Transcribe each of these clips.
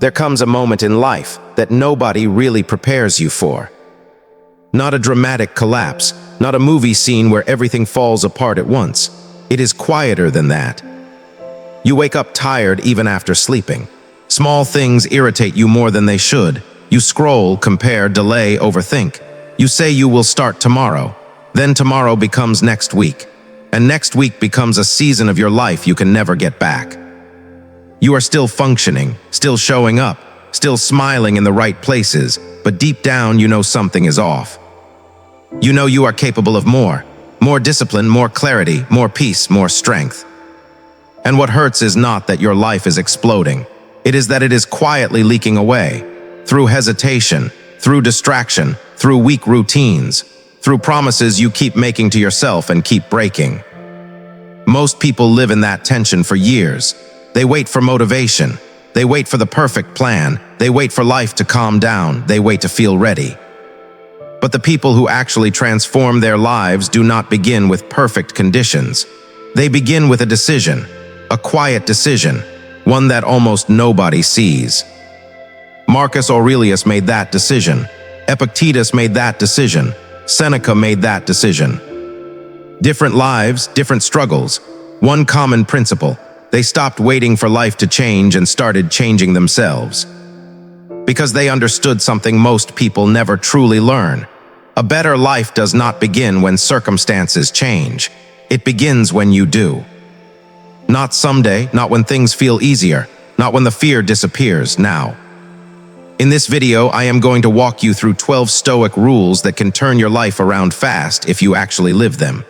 There comes a moment in life that nobody really prepares you for. Not a dramatic collapse, not a movie scene where everything falls apart at once. It is quieter than that. You wake up tired even after sleeping. Small things irritate you more than they should. You scroll, compare, delay, overthink. You say you will start tomorrow. Then tomorrow becomes next week. And next week becomes a season of your life you can never get back. You are still functioning, still showing up, still smiling in the right places, but deep down you know something is off. You know you are capable of more discipline, more clarity, more peace, more strength. And what hurts is not that your life is exploding. It is that it is quietly leaking away, through hesitation, through distraction, through weak routines, through promises you keep making to yourself and keep breaking. Most people live in that tension for years. They wait for motivation. They wait for the perfect plan. They wait for life to calm down. They wait to feel ready. But the people who actually transform their lives do not begin with perfect conditions. They begin with a decision, a quiet decision, one that almost nobody sees. Marcus Aurelius made that decision. Epictetus made that decision. Seneca made that decision. Different lives, different struggles. One common principle. They stopped waiting for life to change and started changing themselves. Because they understood something most people never truly learn. A better life does not begin when circumstances change. It begins when you do. Not someday, not when things feel easier, not when the fear disappears, now. In this video, I am going to walk you through 12 Stoic rules that can turn your life around fast if you actually live them.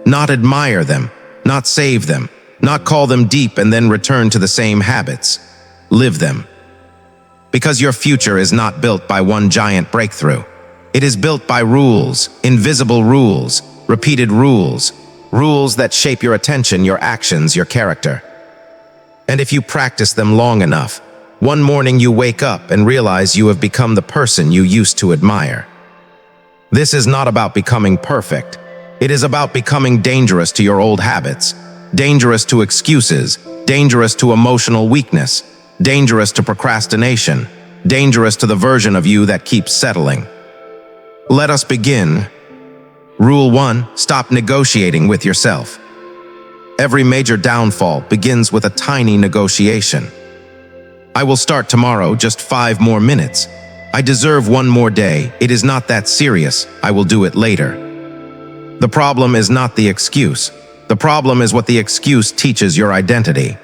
Not admire them, not save them, not call them deep and then return to the same habits. Live them. Because your future is not built by one giant breakthrough. It is built by rules, invisible rules, repeated rules, rules that shape your attention, your actions, your character. And if you practice them long enough, one morning you wake up and realize you have become the person you used to admire. This is not about becoming perfect. It is about becoming dangerous to your old habits, dangerous to excuses, dangerous to emotional weakness, dangerous to procrastination, dangerous to the version of you that keeps settling. Let us begin. Rule 1. Stop negotiating with yourself. Every major downfall begins with a tiny negotiation. I will start tomorrow, just 5 more minutes. I deserve 1 more day. It is not that serious. I will do it later. The problem is not the excuse. The problem is what the excuse teaches your identity.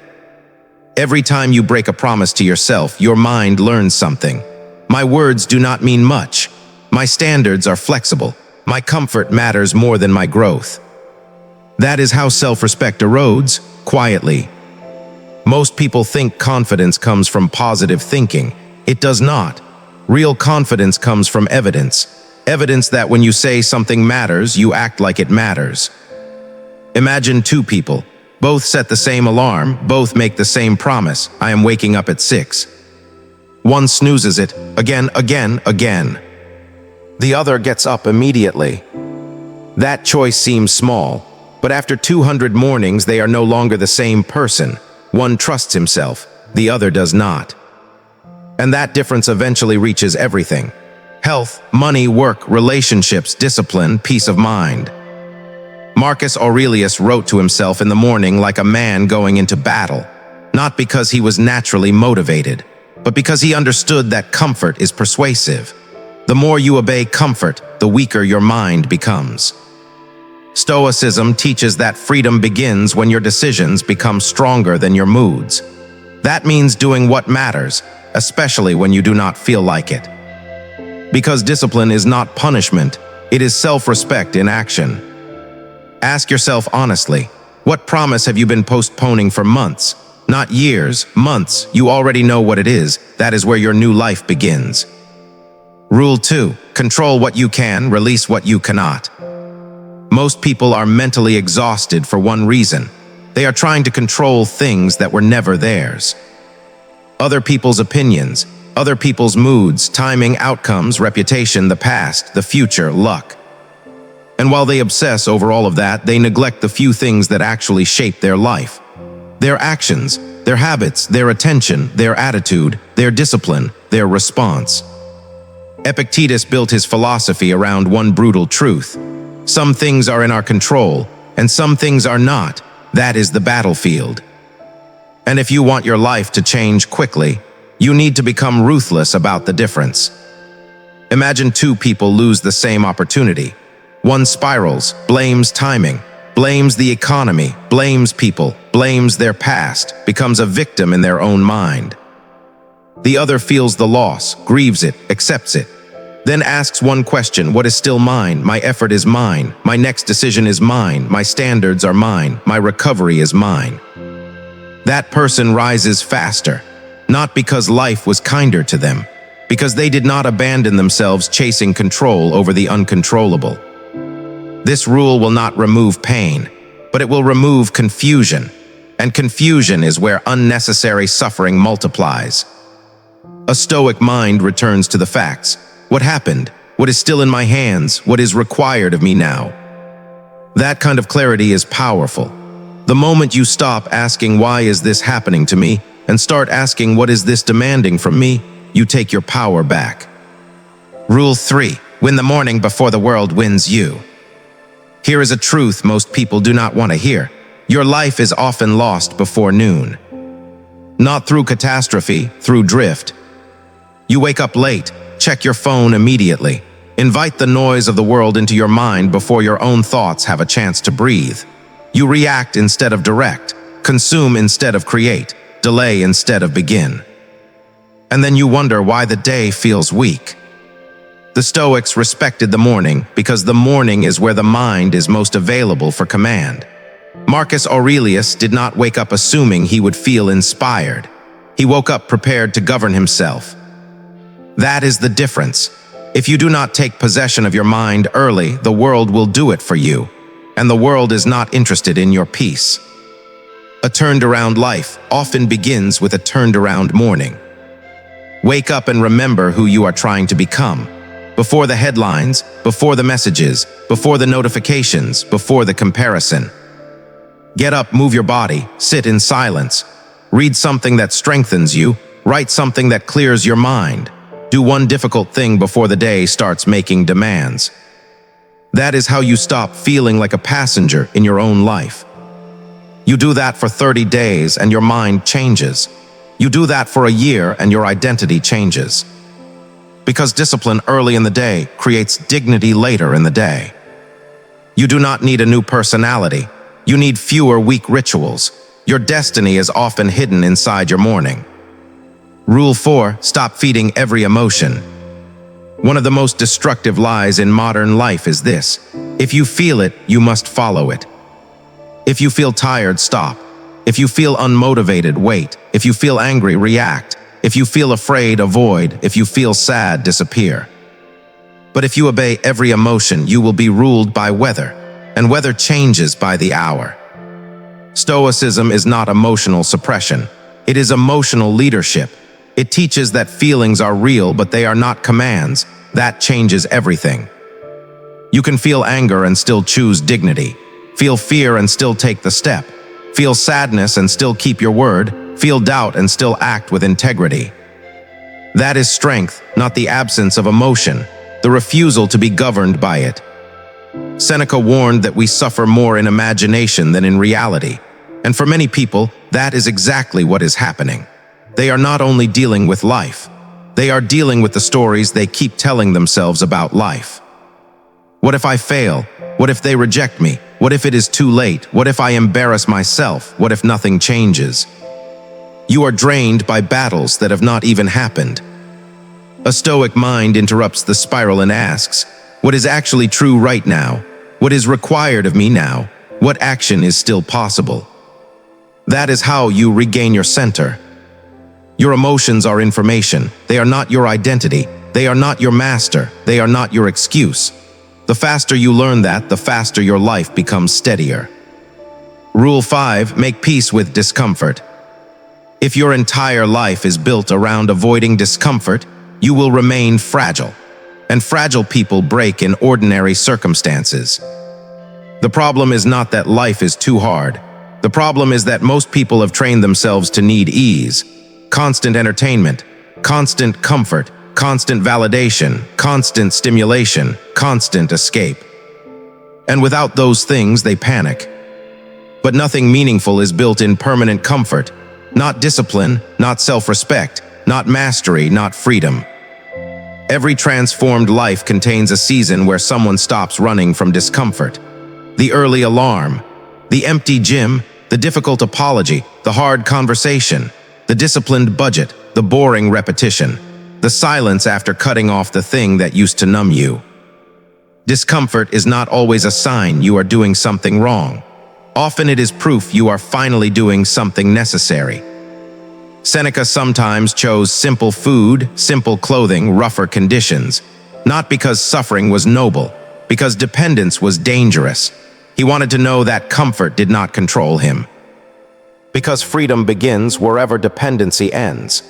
Every time you break a promise to yourself, your mind learns something. My words do not mean much. My standards are flexible. My comfort matters more than my growth. That is how self-respect erodes, quietly. Most people think confidence comes from positive thinking. It does not. Real confidence comes from evidence. Evidence that when you say something matters, you act like it matters. Imagine 2 people. Both set the same alarm, both make the same promise. I am waking up at 6. One snoozes it, again. The other gets up immediately. That choice seems small, but after 200 mornings they are no longer the same person. One trusts himself, the other does not. And that difference eventually reaches everything. Health, money, work, relationships, discipline, peace of mind. Marcus Aurelius wrote to himself in the morning like a man going into battle, not because he was naturally motivated, but because he understood that comfort is persuasive. The more you obey comfort, the weaker your mind becomes. Stoicism teaches that freedom begins when your decisions become stronger than your moods. That means doing what matters, especially when you do not feel like it. Because discipline is not punishment, it is self-respect in action. Ask yourself honestly, what promise have you been postponing for months? Not years, months. You already know what it is. That is where your new life begins. Rule 2. Control what you can, release what you cannot. Most people are mentally exhausted for one reason. They are trying to control things that were never theirs. Other people's opinions, other people's moods, timing, outcomes, reputation, the past, the future, luck. And while they obsess over all of that, they neglect the few things that actually shape their life. Their actions, their habits, their attention, their attitude, their discipline, their response. Epictetus built his philosophy around one brutal truth. Some things are in our control, and some things are not. That is the battlefield. And if you want your life to change quickly, you need to become ruthless about the difference. Imagine two people lose the same opportunity. One spirals, blames timing, blames the economy, blames people, blames their past, becomes a victim in their own mind. The other feels the loss, grieves it, accepts it, then asks one question: what is still mine? My effort is mine. My next decision is mine. My standards are mine. My recovery is mine. That person rises faster, not because life was kinder to them, because they did not abandon themselves chasing control over the uncontrollable. This rule will not remove pain, but it will remove confusion, and confusion is where unnecessary suffering multiplies. A stoic mind returns to the facts. What happened? What is still in my hands? What is required of me now? That kind of clarity is powerful. The moment you stop asking, why is this happening to me, and start asking, what is this demanding from me, you take your power back. Rule 3. Win the morning before the world wins you. Here is a truth most people do not want to hear. Your life is often lost before noon. Not through catastrophe, through drift. You wake up late, check your phone immediately. Invite the noise of the world into your mind before your own thoughts have a chance to breathe. You react instead of direct, consume instead of create, delay instead of begin. And then you wonder why the day feels weak. The Stoics respected the morning because the morning is where the mind is most available for command. Marcus Aurelius did not wake up assuming he would feel inspired. He woke up prepared to govern himself. That is the difference. If you do not take possession of your mind early, the world will do it for you, and the world is not interested in your peace. A turned-around life often begins with a turned-around morning. Wake up and remember who you are trying to become. Before the headlines, before the messages, before the notifications, before the comparison. Get up, move your body, sit in silence. Read something that strengthens you, write something that clears your mind. Do one difficult thing before the day starts making demands. That is how you stop feeling like a passenger in your own life. You do that for 30 days and your mind changes. You do that for a year and your identity changes. Because discipline early in the day creates dignity later in the day. You do not need a new personality. You need fewer weak rituals. Your destiny is often hidden inside your morning. Rule 4. Stop feeding every emotion. One of the most destructive lies in modern life is this: if you feel it, you must follow it. If you feel tired, stop. If you feel unmotivated, wait. If you feel angry, react. If you feel afraid, avoid. If you feel sad, disappear. But if you obey every emotion, you will be ruled by weather, and weather changes by the hour. Stoicism is not emotional suppression. It is emotional leadership. It teaches that feelings are real, but they are not commands. That changes everything. You can feel anger and still choose dignity. Feel fear and still take the step. Feel sadness and still keep your word. Feel doubt and still act with integrity. That is strength, not the absence of emotion, the refusal to be governed by it. Seneca warned that we suffer more in imagination than in reality. And for many people, that is exactly what is happening. They are not only dealing with life, they are dealing with the stories they keep telling themselves about life. What if I fail? What if they reject me? What if it is too late? What if I embarrass myself? What if nothing changes? You are drained by battles that have not even happened. A stoic mind interrupts the spiral and asks, what is actually true right now? What is required of me now? What action is still possible? That is how you regain your center. Your emotions are information. They are not your identity. They are not your master. They are not your excuse. The faster you learn that, the faster your life becomes steadier. Rule 5. Make peace with discomfort. If your entire life is built around avoiding discomfort, you will remain fragile. And fragile people break in ordinary circumstances. The problem is not that life is too hard. The problem is that most people have trained themselves to need ease, constant entertainment, constant comfort, constant validation, constant stimulation, constant escape. And without those things, they panic. But nothing meaningful is built in permanent comfort, not discipline, not self-respect, not mastery, not freedom. Every transformed life contains a season where someone stops running from discomfort. The early alarm, the empty gym, the difficult apology, the hard conversation, the disciplined budget, the boring repetition, the silence after cutting off the thing that used to numb you. Discomfort is not always a sign you are doing something wrong. Often it is proof you are finally doing something necessary. Seneca sometimes chose simple food, simple clothing, rougher conditions, not because suffering was noble, because dependence was dangerous. He wanted to know that comfort did not control him. Because freedom begins wherever dependency ends.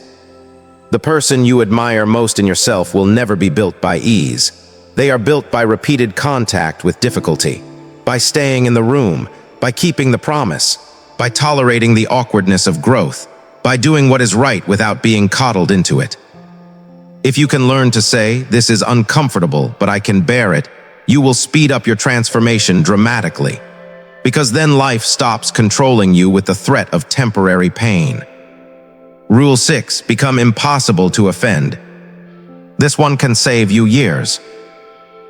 The person you admire most in yourself will never be built by ease. They are built by repeated contact with difficulty, by staying in the room, by keeping the promise, by tolerating the awkwardness of growth, by doing what is right without being coddled into it. If you can learn to say, "This is uncomfortable, but I can bear it," you will speed up your transformation dramatically. Because then life stops controlling you with the threat of temporary pain. Rule 6, become impossible to offend. This one can save you years.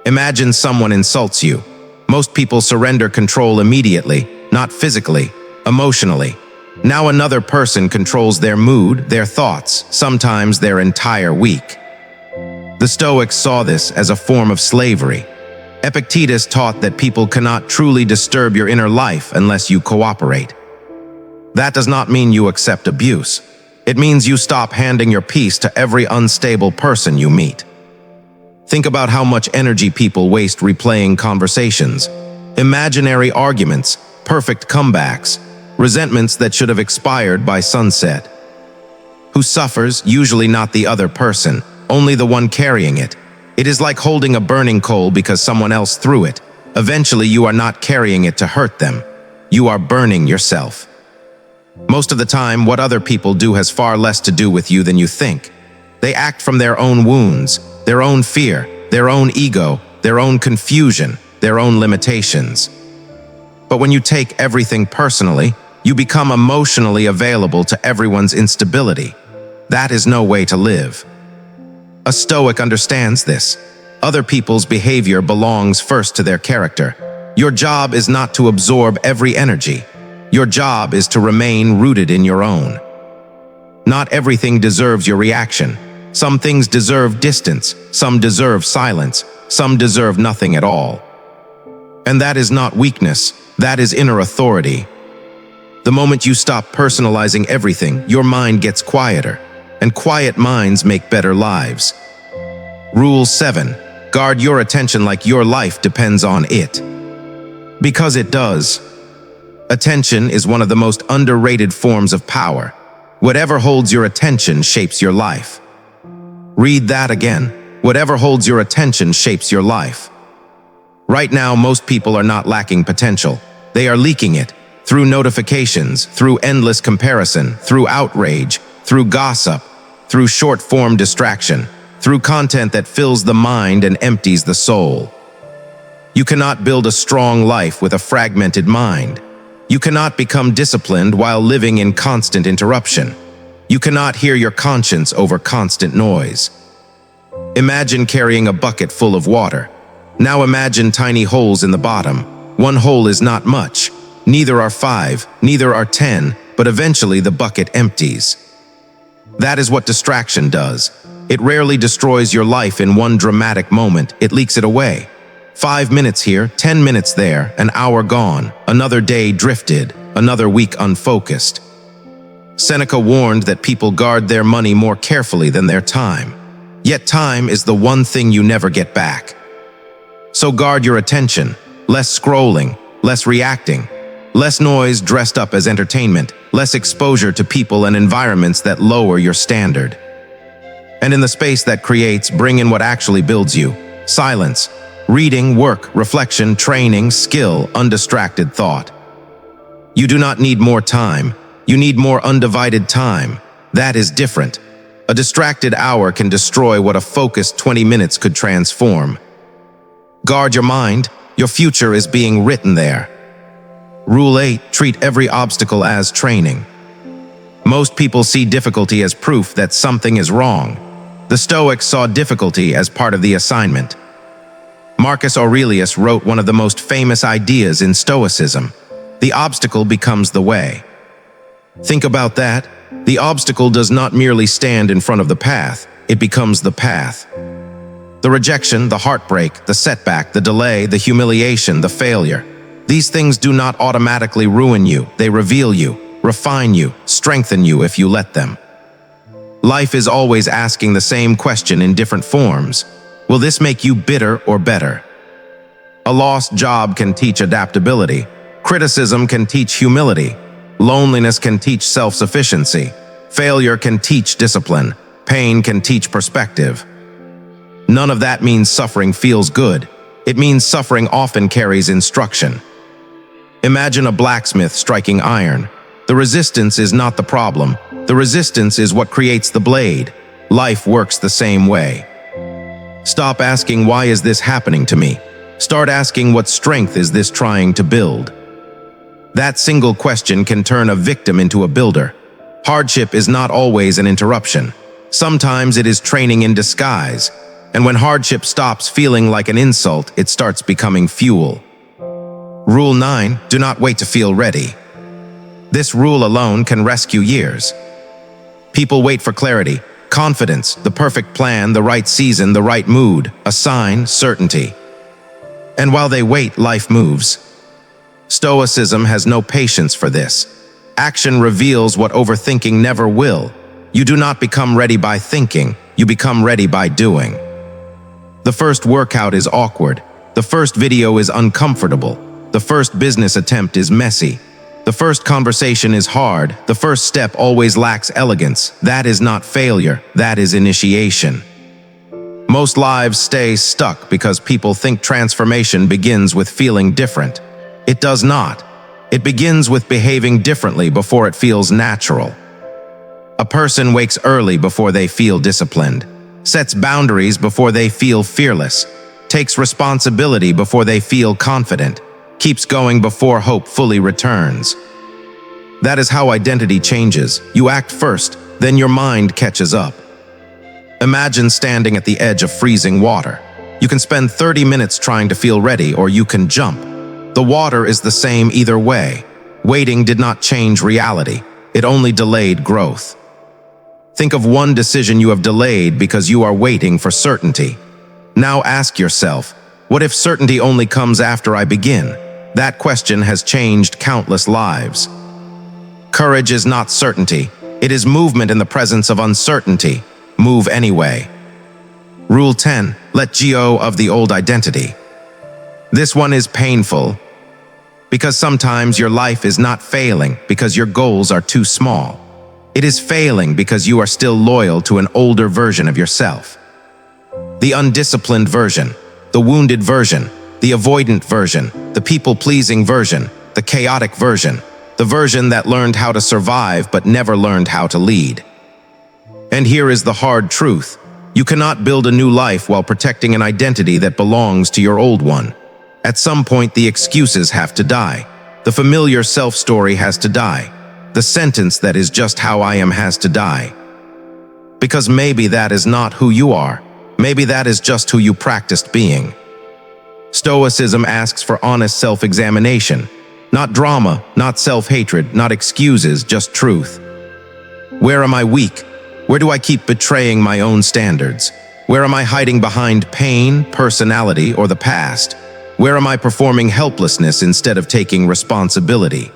Imagine someone insults you. Most people surrender control immediately, not physically, emotionally. Now another person controls their mood, their thoughts, sometimes their entire week. The Stoics saw this as a form of slavery. Epictetus taught that people cannot truly disturb your inner life unless you cooperate. That does not mean you accept abuse. It means you stop handing your peace to every unstable person you meet. Think about how much energy people waste replaying conversations, imaginary arguments, perfect comebacks, resentments that should have expired by sunset. Who suffers? Usually not the other person, only the one carrying it. It is like holding a burning coal because someone else threw it. Eventually, you are not carrying it to hurt them. You are burning yourself. Most of the time, what other people do has far less to do with you than you think. They act from their own wounds, their own fear, their own ego, their own confusion, their own limitations. But when you take everything personally, you become emotionally available to everyone's instability. That is no way to live. A Stoic understands this. Other people's behavior belongs first to their character. Your job is not to absorb every energy. Your job is to remain rooted in your own. Not everything deserves your reaction. Some things deserve distance, some deserve silence, some deserve nothing at all. And that is not weakness, that is inner authority. The moment you stop personalizing everything, your mind gets quieter, and quiet minds make better lives. Rule 7. Guard your attention like your life depends on it. Because it does. Attention is one of the most underrated forms of power. Whatever holds your attention shapes your life. Read that again. Whatever holds your attention shapes your life. Right now, most people are not lacking potential. They are leaking it through notifications, through endless comparison, through outrage, through gossip, through short-form distraction, through content that fills the mind and empties the soul. You cannot build a strong life with a fragmented mind. You cannot become disciplined while living in constant interruption. You cannot hear your conscience over constant noise. Imagine carrying a bucket full of water. Now imagine tiny holes in the bottom. One hole is not much. Neither are 5, neither are 10, but eventually the bucket empties. That is what distraction does. It rarely destroys your life in one dramatic moment, it leaks it away. 5 minutes here, 10 minutes there, an hour gone, another day drifted, another week unfocused. Seneca warned that people guard their money more carefully than their time. Yet time is the one thing you never get back. So guard your attention, less scrolling, less reacting, less noise dressed up as entertainment, less exposure to people and environments that lower your standard. And in the space that creates, bring in what actually builds you. Silence, reading, work, reflection, training, skill, undistracted thought. You do not need more time. You need more undivided time. That is different. A distracted hour can destroy what a focused 20 minutes could transform. Guard your mind. Your future is being written there. Rule 8, treat every obstacle as training. Most people see difficulty as proof that something is wrong. The Stoics saw difficulty as part of the assignment. Marcus Aurelius wrote one of the most famous ideas in Stoicism: the obstacle becomes the way. Think about that. The obstacle does not merely stand in front of the path, it becomes the path. The rejection, the heartbreak, the setback, the delay, the humiliation, the failure. These things do not automatically ruin you. They reveal you, refine you, strengthen you if you let them. Life is always asking the same question in different forms. Will this make you bitter or better? A lost job can teach adaptability. Criticism can teach humility. Loneliness can teach self-sufficiency. Failure can teach discipline. Pain can teach perspective. None of that means suffering feels good. It means suffering often carries instruction. Imagine a blacksmith striking iron. The resistance is not the problem. The resistance is what creates the blade. Life works the same way. Stop asking, why is this happening to me? Start asking, what strength is this trying to build? That single question can turn a victim into a builder. Hardship is not always an interruption. Sometimes it is training in disguise. And when hardship stops feeling like an insult, it starts becoming fuel. Rule 9, do not wait to feel ready. This rule alone can rescue years. People wait for clarity, confidence, the perfect plan, the right season, the right mood, a sign, certainty. And while they wait, life moves. Stoicism has no patience for this. Action reveals what overthinking never will. You do not become ready by thinking, you become ready by doing. The first workout is awkward. The first video is uncomfortable. The first business attempt is messy. The first conversation is hard. The first step always lacks elegance. That is not failure, that is initiation. Most lives stay stuck because people think transformation begins with feeling different. It does not. It begins with behaving differently before it feels natural. A person wakes early before they feel disciplined, sets boundaries before they feel fearless, takes responsibility before they feel confident, keeps going before hope fully returns. That is how identity changes. You act first, then your mind catches up. Imagine standing at the edge of freezing water. You can spend 30 minutes trying to feel ready, or you can jump. The water is the same either way. Waiting did not change reality. It only delayed growth. Think of one decision you have delayed because you are waiting for certainty. Now ask yourself, what if certainty only comes after I begin? That question has changed countless lives. Courage is not certainty. It is movement in the presence of uncertainty. Move anyway. Rule 10, let go of the old identity. This one is painful because sometimes your life is not failing because your goals are too small. It is failing because you are still loyal to an older version of yourself. The undisciplined version, the wounded version, the avoidant version, the people-pleasing version, the chaotic version, the version that learned how to survive but never learned how to lead. And here is the hard truth. You cannot build a new life while protecting an identity that belongs to your old one. At some point, the excuses have to die. The familiar self-story has to die. The sentence that is just how I am has to die. Because maybe that is not who you are. Maybe that is just who you practiced being. Stoicism asks for honest self-examination. Not drama, not self-hatred, not excuses, just truth. Where am I weak? Where do I keep betraying my own standards? Where am I hiding behind pain, personality, or the past? Where am I performing helplessness instead of taking responsibility?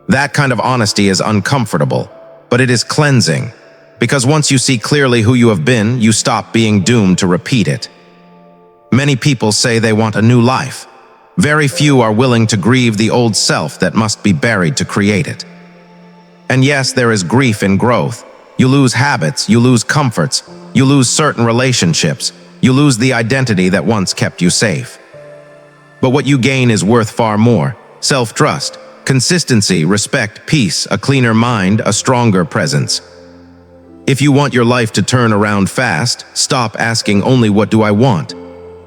That kind of honesty is uncomfortable, but it is cleansing. Because once you see clearly who you have been, you stop being doomed to repeat it. Many people say they want a new life. Very few are willing to grieve the old self that must be buried to create it. And yes, there is grief in growth. You lose habits, you lose comforts, you lose certain relationships, you lose the identity that once kept you safe. But what you gain is worth far more: self-trust, consistency, respect, peace, a cleaner mind, a stronger presence. If you want your life to turn around fast, stop asking only what do I want.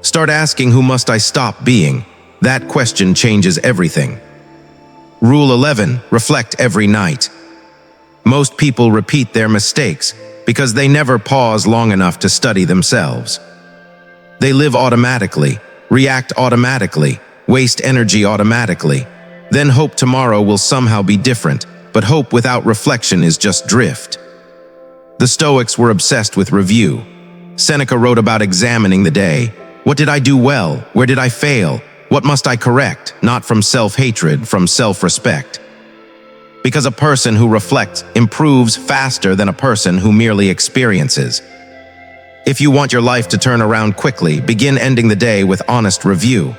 Start asking who must I stop being. That question changes everything. Rule 11, reflect every night. Most people repeat their mistakes because they never pause long enough to study themselves. They live automatically, react automatically, waste energy automatically, then hope tomorrow will somehow be different, but hope without reflection is just drift. The Stoics were obsessed with review. Seneca wrote about examining the day. What did I do well? Where did I fail? What must I correct? Not from self-hatred, from self-respect. Because a person who reflects improves faster than a person who merely experiences. If you want your life to turn around quickly, begin ending the day with honest review.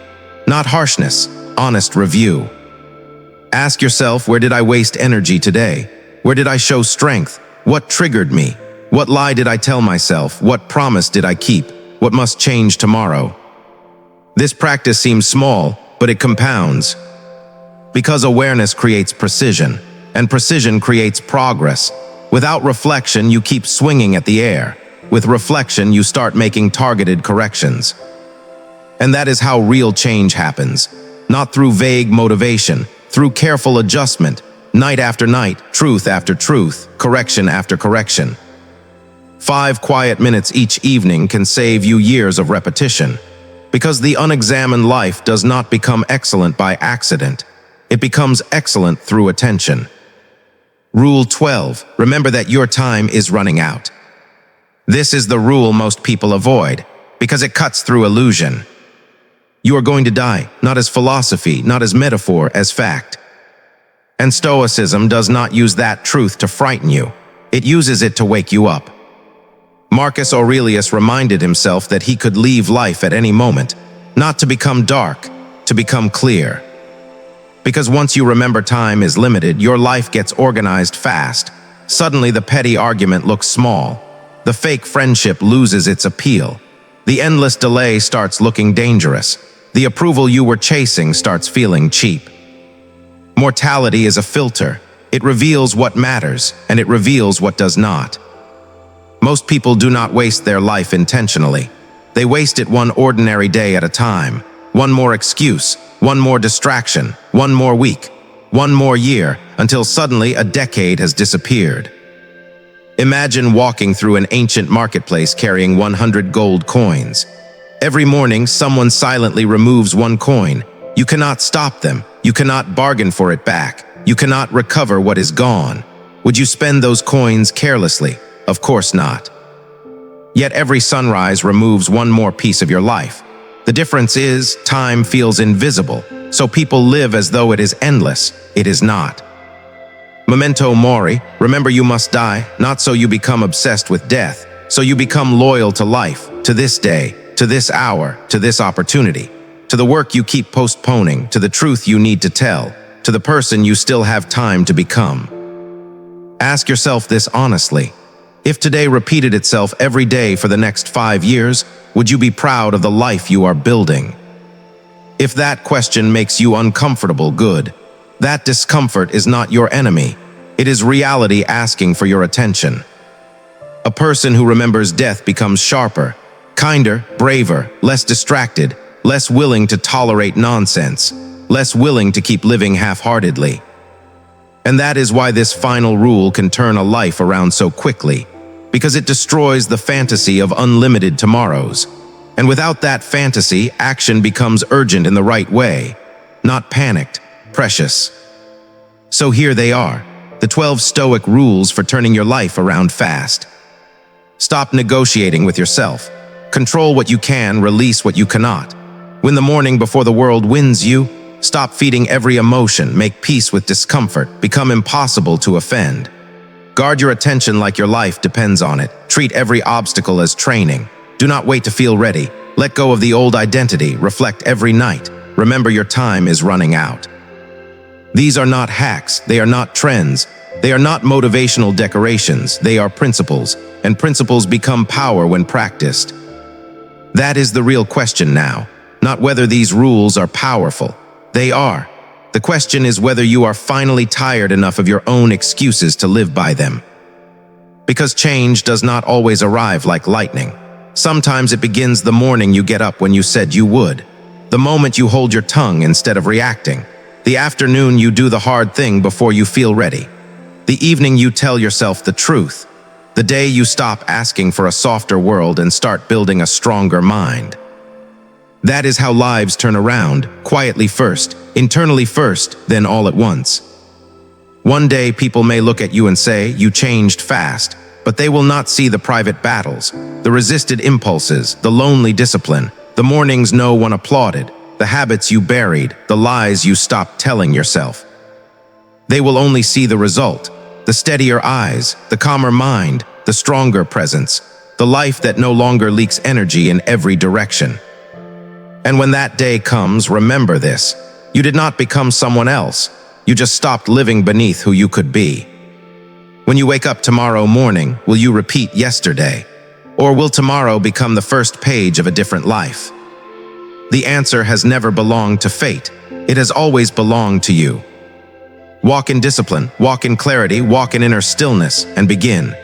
Not harshness, honest review. Ask yourself, where did I waste energy today? Where did I show strength? What triggered me? What lie did I tell myself? What promise did I keep? What must change tomorrow? This practice seems small, but it compounds. Because awareness creates precision, and precision creates progress. Without reflection, you keep swinging at the air. With reflection, you start making targeted corrections. And that is how real change happens. Not through vague motivation, through careful adjustment, night after night, truth after truth, correction after correction. 5 quiet minutes each evening can save you years of repetition. Because the unexamined life does not become excellent by accident. It becomes excellent through attention. Rule 12. Remember that your time is running out. This is the rule most people avoid, because it cuts through illusion. You are going to die, not as philosophy, not as metaphor, as fact. And Stoicism does not use that truth to frighten you. It uses it to wake you up. Marcus Aurelius reminded himself that he could leave life at any moment, not to become dark, to become clear. Because once you remember time is limited, your life gets organized fast. Suddenly the petty argument looks small. The fake friendship loses its appeal. The endless delay starts looking dangerous. The approval you were chasing starts feeling cheap. Mortality is a filter. It reveals what matters, and it reveals what does not. Most people do not waste their life intentionally. They waste it one ordinary day at a time. One more excuse, one more distraction, one more week, one more year, until suddenly a decade has disappeared. Imagine walking through an ancient marketplace carrying 100 gold coins. Every morning, someone silently removes one coin. You cannot stop them. You cannot bargain for it back. You cannot recover what is gone. Would you spend those coins carelessly? Of course not. Yet every sunrise removes one more piece of your life. The difference is, time feels invisible, so people live as though it is endless. It is not. Memento mori, remember you must die, not so you become obsessed with death, so you become loyal to life, to this day, to this hour, to this opportunity, to the work you keep postponing, to the truth you need to tell, to the person you still have time to become. Ask yourself this honestly. If today repeated itself every day for the next 5 years, would you be proud of the life you are building? If that question makes you uncomfortable, good. That discomfort is not your enemy. It is reality asking for your attention. A person who remembers death becomes sharper, kinder, braver, less distracted, less willing to tolerate nonsense, less willing to keep living half-heartedly. And that is why this final rule can turn a life around so quickly, because it destroys the fantasy of unlimited tomorrows. And without that fantasy, action becomes urgent in the right way, not panicked, precious. So here they are, the 12 Stoic rules for turning your life around fast. Stop negotiating with yourself. Control what you can, release what you cannot. Win the morning before the world wins you. Stop feeding every emotion, make peace with discomfort, become impossible to offend. Guard your attention like your life depends on it. Treat every obstacle as training. Do not wait to feel ready. Let go of the old identity, reflect every night. Remember your time is running out. These are not hacks, they are not trends, they are not motivational decorations, they are principles, and principles become power when practiced. That is the real question now, not whether these rules are powerful. They are. The The question is whether you are finally tired enough of your own excuses to live by them. Because change does not always arrive like lightning. Sometimes it begins the morning you get up when you said you would. The moment you hold your tongue instead of reacting. The afternoon you do the hard thing before you feel ready. The evening you tell yourself the truth. The day you stop asking for a softer world and start building a stronger mind. That is how lives turn around, quietly first, internally first, then all at once. One day people may look at you and say, you changed fast, but they will not see the private battles, the resisted impulses, the lonely discipline, the mornings no one applauded, the habits you buried, the lies you stopped telling yourself. They will only see the result, the steadier eyes, the calmer mind, the stronger presence, the life that no longer leaks energy in every direction. And when that day comes, remember this. You did not become someone else. You just stopped living beneath who you could be. When you wake up tomorrow morning, will you repeat yesterday? Or will tomorrow become the first page of a different life? The answer has never belonged to fate. It has always belonged to you. Walk in discipline, walk in clarity, walk in inner stillness, and begin.